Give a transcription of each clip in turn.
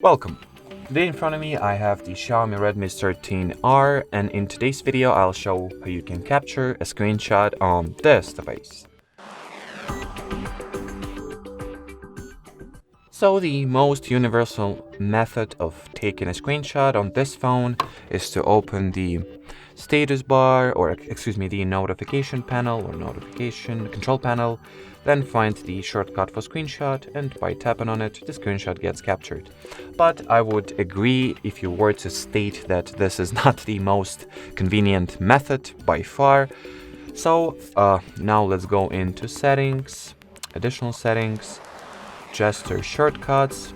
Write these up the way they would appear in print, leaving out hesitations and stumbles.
Welcome. Today in front of me I have the Xiaomi Redmi 13R, and in today's video I'll show how you can capture a screenshot on this device. So the most universal method of taking a screenshot on this phone is to open the status bar, or the notification panel or notification control panel, then find the shortcut for screenshot, and by tapping on it the screenshot gets captured. But I would agree if you were to state that this is not the most convenient method by far. So now let's go into settings, additional settings, gesture shortcuts,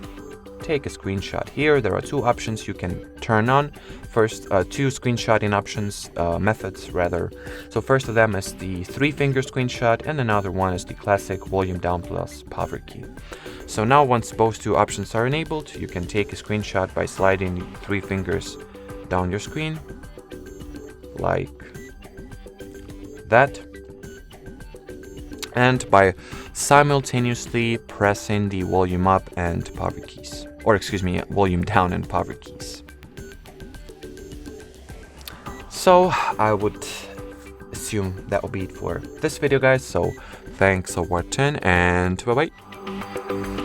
take a screenshot. Here there are two options you can turn on. First, two screenshotting options, methods rather. So first of them is the 3-finger screenshot, and another one is the classic volume down plus power key. So now once both two options are enabled, you can take a screenshot by sliding 3 fingers down your screen like that, and by simultaneously pressing the volume up and power keys, or volume down and power keys. So I would assume that will be it for this video, guys. So thanks for watching, and bye bye.